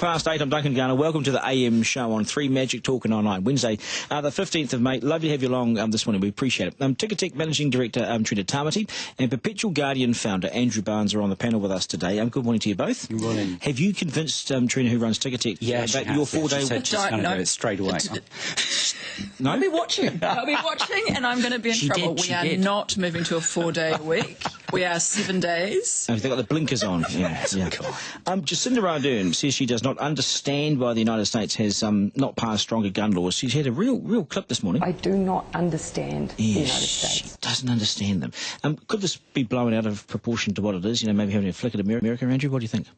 8. I'm Duncan Garner. Welcome to the AM show on 3 Magic Talking Online, Wednesday, the 15th of May. Lovely to have you along this morning. We appreciate it. Ticketek Managing Director Trina Tamati and Perpetual Guardian founder Andrew Barnes are on the panel with us today. Good morning to you both. Good morning. Have you convinced Trina, who runs Ticketek, about your 4-day... She said she's going to do it straight away. No? I'll be watching. I'll be watching, and I'm going to be in trouble. We are not moving to a 4-day week. We are 7 days. Oh, they've got the blinkers on. Yeah. Jacinda Ardern says she does not understand why the United States has not passed stronger gun laws. She's had a real clip this morning. I do not understand the United States. She doesn't understand them. Could this be blown out of proportion to what it is? Maybe having a flick at America, Andrew? What do you think?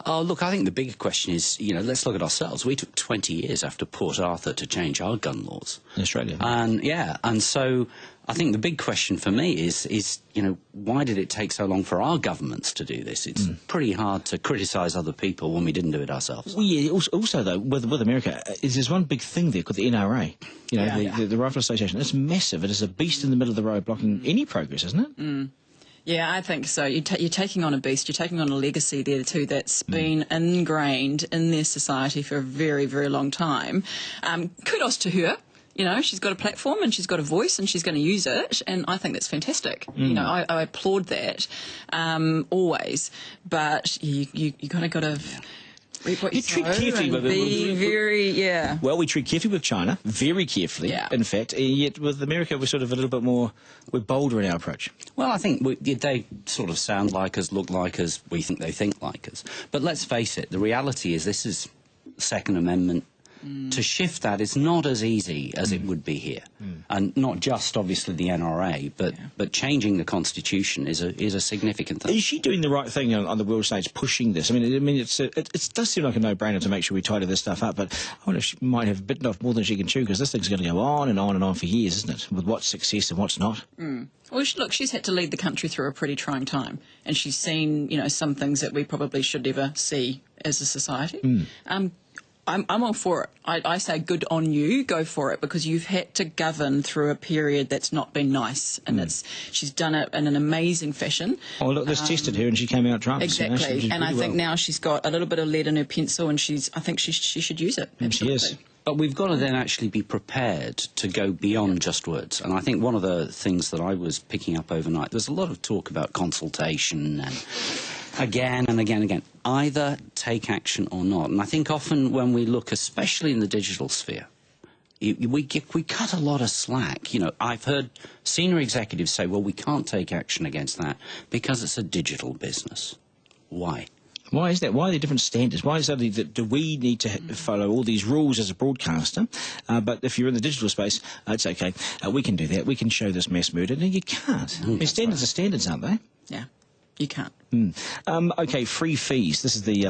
Oh, look, I think the bigger question is, let's look at ourselves. We took 20 years after Port Arthur to change our gun laws. In Australia. And so I think the big question for me is why did it take so long for our governments to do this? It's pretty hard to criticise other people when we didn't do it ourselves. Well, yeah, also though, with America, there's one big thing there called the NRA, the Rifle Association. It's massive. It is a beast in the middle of the road blocking any progress, isn't it? Mm. Yeah, I think so. You're taking on a beast. You're taking on a legacy there too that's been ingrained in their society for a very, very long time. Kudos to her. She's got a platform and she's got a voice and she's going to use it, and I think that's fantastic. I applaud that always. But you kind of got to... You tread carefully with it. Well, we tread carefully with China, very carefully, in fact, and yet with America we're sort of a little bit more, we're bolder in our approach. Well, I think they sort of sound like us, look like us, we think they think like us. But let's face it, the reality is this is Second Amendment. To shift that is not as easy as it would be here. And not just, obviously, the NRA, but changing the Constitution is a significant thing. Is she doing the right thing on the world stage, pushing this? It does seem like a no-brainer to make sure we tidy this stuff up, but I wonder if she might have bitten off more than she can chew, because this thing's going to go on and on and on for years, isn't it, with what's success and what's not? Well, look, she's had to lead the country through a pretty trying time, and she's seen, some things that we probably should never see as a society. I'm all for it. I say good on you, go for it, because you've had to govern through a period that's not been nice, and she's done it in an amazing fashion. Oh, look, this tested her and she came out drunk. Exactly, and I think now she's got a little bit of lead in her pencil, and I think she should use it. Absolutely. She is. But we've got to then actually be prepared to go beyond just words. And I think one of the things that I was picking up overnight, there's a lot of talk about consultation and again and again and again. Either take action or not. And I think often when we look, especially in the digital sphere, we cut a lot of slack. I've heard senior executives say, well, we can't take action against that because it's a digital business. Why? Why is that? Why are there different standards? Why is it that do we need to follow all these rules as a broadcaster? But if you're in the digital space, it's okay. We can do that. We can show this mass murder. No, you can't. Standards are standards, aren't they? Yeah, you can't. Okay, free fees. This is the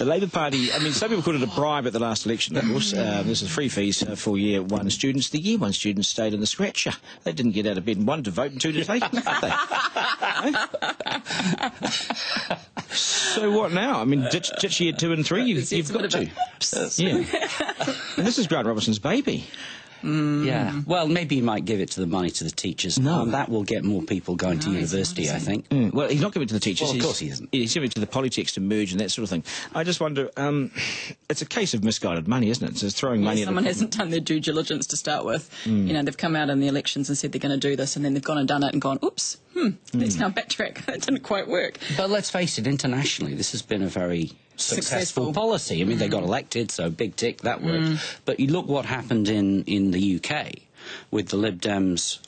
Labour Party. Some people called it a bribe at the last election, of course. This is free fees for Year 1 students. The Year 1 students stayed in the scratcher. They didn't get out of bed, 1 to vote and 2 to take, did they? So what now? Ditch Year 2 and 3, you've got to. And this is Grant Robertson's baby. Yeah. Well, maybe he might give it to the money to the teachers. No. That will get more people going to university, I think. Well, he's not giving it to the teachers. Well, of course he isn't. He's giving it to the polytechs to merge and that sort of thing. I just wonder, it's a case of misguided money, isn't it? It's just throwing money at someone hasn't done their due diligence to start with. They've come out in the elections and said they're going to do this, and then they've gone and done it and gone, oops, let's now backtrack. That didn't quite work. But let's face it, internationally, this has been a very successful policy. They got elected, so big tick, that worked. But you look what happened in the UK with the Lib Dems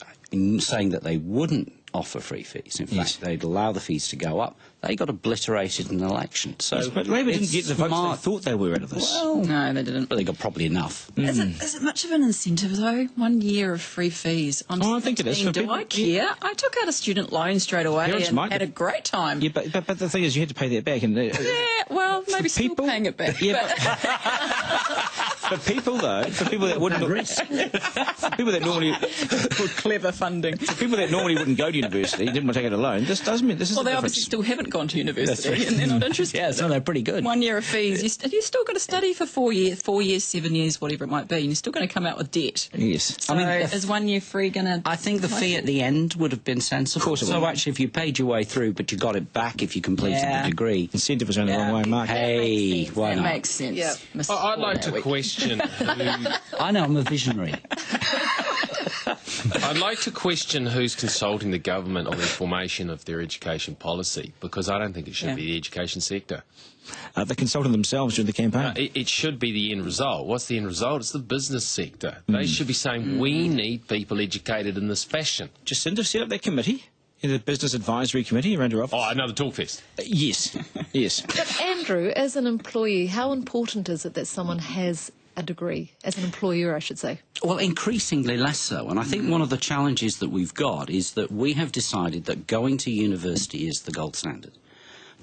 saying that they wouldn't offer free fees. In fact, they'd allow the fees to go up. They got obliterated in an election. So, but Labour didn't get the votes they thought they were out of this. Well, no, they didn't. But they got probably enough. Is it much of an incentive, though? 1 year of free fees. I think it is. Do I care? I took out a student loan straight away and had a great time. Yeah, but the thing is, you had to pay that back. And well, maybe still paying it back. Yeah, For people though, for people that wouldn't for people that normally Clever funding. for people that normally wouldn't go to university, didn't want to take it alone. This does mean this is. Well, the they difference. obviously still haven't gone to university, That's right. and they're not interested. Yeah, so they're pretty good. 1 year of fees. You still got to study for 4 years, 7 years, whatever it might be, and you're still going to come out with debt. Yes. So is 1 year free going to... I think the fee at the end would have been sensible. Of course it so would. actually, if you paid your way through, but you got it back if you completed Yeah. the degree. Incentive was only the wrong way, Mark. Hey, why That not? makes sense. Yeah. Mr. I'd like to Warwick. question who... I know, I'm a visionary. I'd like to question who's consulting the government on the formation of their education policy, because I don't think it should Yeah. be the education sector. They consulted themselves during the campaign. It should be the end result. What's the end result? It's the business sector. They should be saying, we need people educated in this fashion. Jacinda set up that committee, the Business Advisory Committee around her office. Oh, another talkfest. Yes, yes. But Andrew, as an employee, how important is it that someone has a degree? As an employer, I should say. Well, increasingly less so. And I think one of the challenges that we've got is that we have decided that going to university is the gold standard.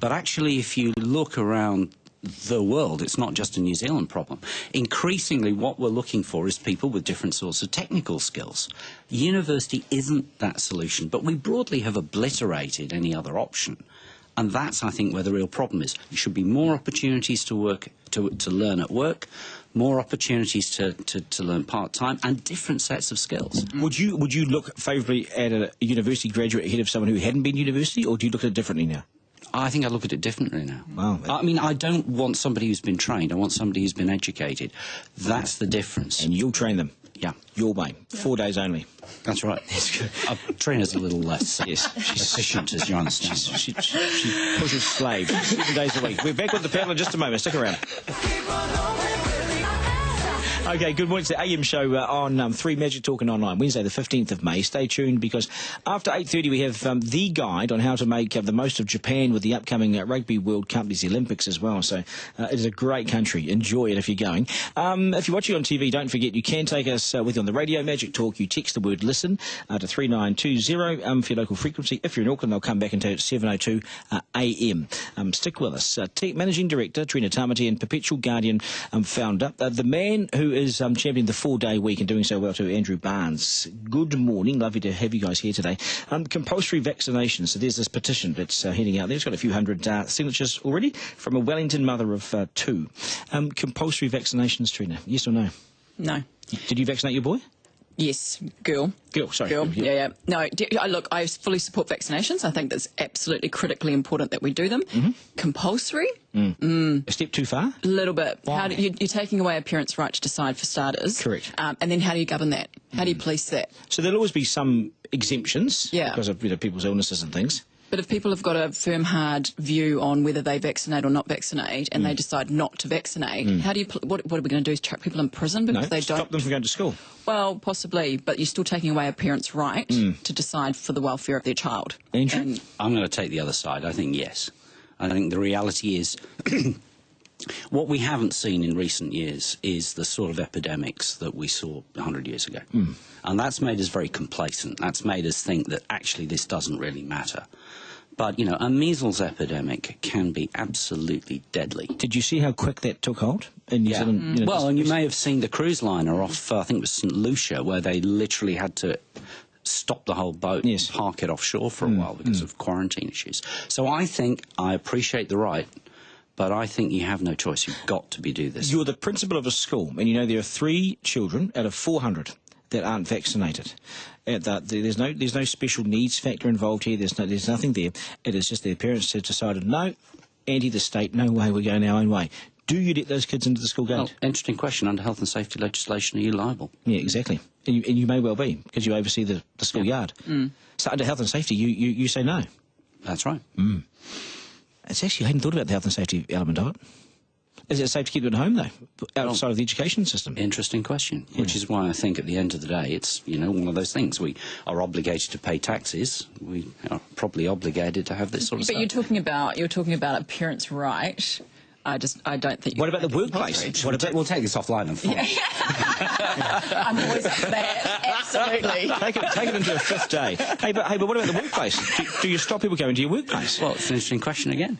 But actually, if you look around the world, it's not just a New Zealand problem. Increasingly, what we're looking for is people with different sorts of technical skills. University isn't that solution, but we broadly have obliterated any other option. And that's, I think, where the real problem is. There should be more opportunities to work, to learn at work, more opportunities to learn part-time, and different sets of skills. Would you look favourably at a university graduate ahead of someone who hadn't been to university, or do you look at it differently now? I think I look at it differently now. Wow. I mean, I don't want somebody who's been trained. I want somebody who's been educated. That's the difference. And you'll train them Yeah, your way, 4 days only. that's right. Trina's a little less Yes. efficient, as you understand. She pushes slaves 7 days a week. We're back with the panel in just a moment. Stick around. Okay, good morning. It's the AM show on 3 Magic Talking Online, Wednesday the 15th of May. Stay tuned because after 8:30 we have the guide on how to make the most of Japan with the upcoming Rugby World Cup, there's the Olympics as well. So it is a great country. Enjoy it if you're going. If you're watching on TV, don't forget you can take us with you on the radio, Magic Talk. You text the word LISTEN to 3920 for your local frequency. If you're in Auckland, they'll come back and tell you it's 7:02 AM. Stick with us. Managing Director, Trina Tamati, and Perpetual Guardian founder, the man who is championing the 4-day week and doing so well too, Andrew Barnes. Good morning. Lovely to have you guys here today. Compulsory vaccinations. So there's this petition that's heading out there. It's got a few hundred signatures already from a Wellington mother of 2. Compulsory vaccinations, Trina. Yes or no? No. Did you vaccinate your boy? Yes. Girl. Girl, sorry. Girl. Yeah. No, look, I fully support vaccinations. I think that's absolutely critically important that we do them. Compulsory? A step too far? A little bit. Why? You're taking away a parent's right to decide for starters. Correct. And then how do you govern that? How do you police that? So there'll always be some exemptions Yeah. because of people's illnesses and things. But if people have got a firm, hard view on whether they vaccinate or not vaccinate, and they decide not to vaccinate, how do you? What are we going to do? Is chuck people in prison because No, they stop don't? them from going to school. Well, possibly, but you're still taking away a parent's right to decide for the welfare of their child. Andrew? And I'm going to take the other side. I think yes. I think the reality is what we haven't seen in recent years is the sort of epidemics that we saw 100 years ago. And that's made us very complacent. That's made us think that actually this doesn't really matter. But, you know, a measles epidemic can be absolutely deadly. Did you see how quick that took hold in New Yeah. Zealand? Well, and you may have seen the cruise liner off, I think it was St Lucia, where they literally had to stop the whole boat, Yes. park it offshore for a while because of quarantine issues. So I think I appreciate the right, but I think you have no choice. You've got to do this. You're the principal of a school, and you know there are 3 children out of 400 that aren't vaccinated. There's no special needs factor involved here. There's nothing there. It is just their parents have decided, no, anti the state, no way, we're going our own way. Do you let those kids into the school gate? Well, interesting question. Under health and safety legislation, are you liable? Yeah, exactly. And you may well be, because you oversee the school yard. So under health and safety, you say no. That's right. It's actually, I hadn't thought about the health and safety element of it. Is it safe to keep them at home, though, outside of the education system? Interesting question, which is why I think at the end of the day, it's, you know, one of those things. We are obligated to pay taxes. We are probably obligated to have this sort of but stuff. you're talking about a parent's right. I don't think. What about the workplace? We'll take this offline and fine. I'm always up for that. Absolutely. Take it into a 5th day. Hey, but what about the workplace? Do you stop people going to your workplace? Well, it's an interesting question again.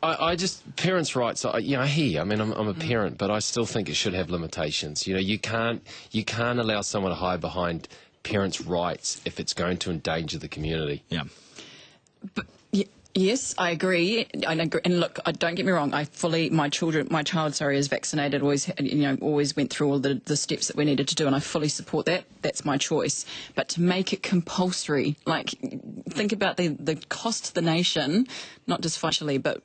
I just, parents' rights, I hear you. I mean, I'm a parent, but I still think it should have limitations. You know, you can't allow someone to hide behind parents' rights if it's going to endanger the community. Yeah. But, yes, I agree. And look, don't get me wrong. My child, is vaccinated. Always went through all the steps that we needed to do, and I fully support that. That's my choice. But to make it compulsory, think about the cost to the nation, not just financially, but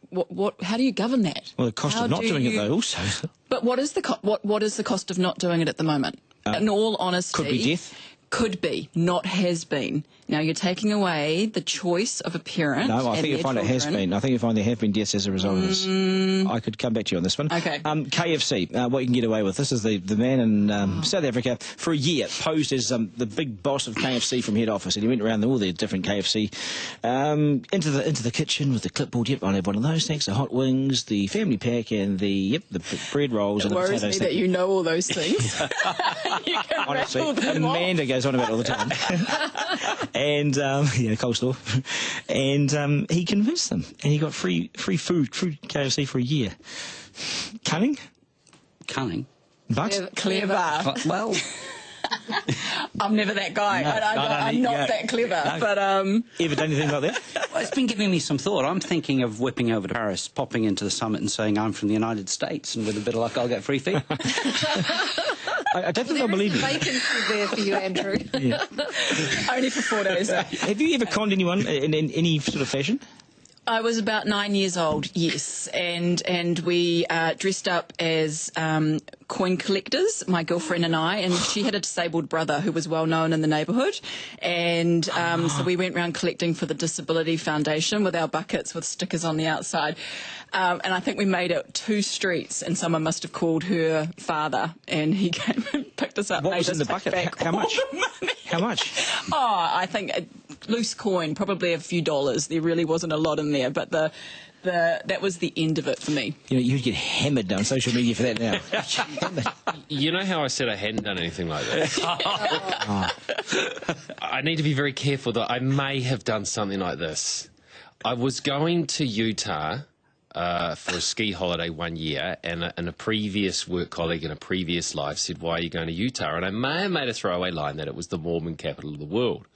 how do you govern that? Well, the cost of not doing it, though, also. But what is the cost of not doing it at the moment? In all honesty, Could be death. Could be, not has been. Now you're taking away the choice of a parent. No, I think you'll find it has been. I think you'll find there have been deaths as a result of this. I could come back to you on this one. Okay. KFC, what you can get away with. This is the man in South Africa for a year posed as the big boss of KFC from head office, and he went around all the different KFC into the kitchen with the clipboard. Yep, I'll have one of those. Thanks. The hot wings, the family pack, and the bread rolls and the potatoes. It worries me that you know all those things. You can Honestly, rattle them off. Amanda goes on about it all the time. And, coleslaw. And he convinced them. And he got free food, free KFC for a year. Cunning? Cunning. But? Clever. Well, I'm never that guy. I'm not that clever. No. But Ever done anything like that? well, it's been giving me some thought. I'm thinking of whipping over to Paris, popping into the summit and saying I'm from the United States, and with a bit of luck I'll get free feed. I don't think I'll believe you. Vacancy there for you, Andrew. Yeah. only for 4 days. Have you ever conned anyone in any sort of fashion? I was about 9 years old, yes, and we dressed up as coin collectors, my girlfriend and I, and she had a disabled brother who was well known in the neighbourhood, and so we went around collecting for the Disability Foundation with our buckets with stickers on the outside, and I think we made it 2 streets, and someone must have called her father, and he came and picked us up. What made was in us the pick bucket? back How all much? the money. How much? Oh, I think a loose coin, probably a few dollars. There really wasn't a lot in there, but that was the end of it for me. You know, you'd get hammered on social media for that now. You know how I said I hadn't done anything like that? I need to be very careful that I may have done something like this. I was going to Utah for a ski holiday one year, and a previous work colleague in a previous life said, "Why are you going to Utah?" And I may have made a throwaway line that it was the Mormon capital of the world.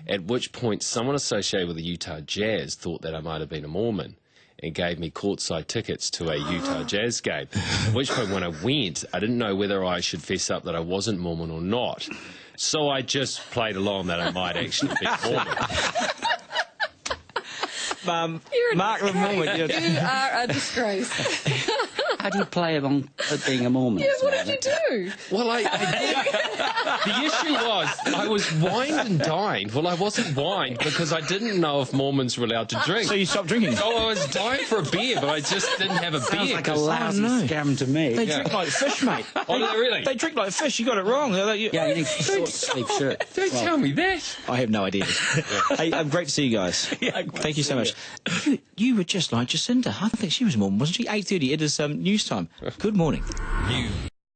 At which point someone associated with the Utah Jazz thought that I might have been a Mormon and gave me courtside tickets to a Utah Jazz game. At which point when I went, I didn't know whether I should fess up that I wasn't Mormon or not. So I just played along that I might actually be Mormon. Mark the moment. You are a disgrace. How do you play along at being a Mormon? Yeah, what did you do? Well, I the issue was I was wined and dined. Well, I wasn't wined because I didn't know if Mormons were allowed to drink. So you stopped drinking? So I was dying for a beer, but I just didn't have a Sounds beer. like a lousy scam to me. They drink like fish, mate. Oh, do they really? They drink like fish. You got it wrong. Yeah, you need a short sleeve shirt. Don't tell me that. I have no idea. Hey, great to see you guys. Thank you so much. You were just like Jacinda. I think she was Mormon, wasn't she? 8:30. It is news time. Good morning.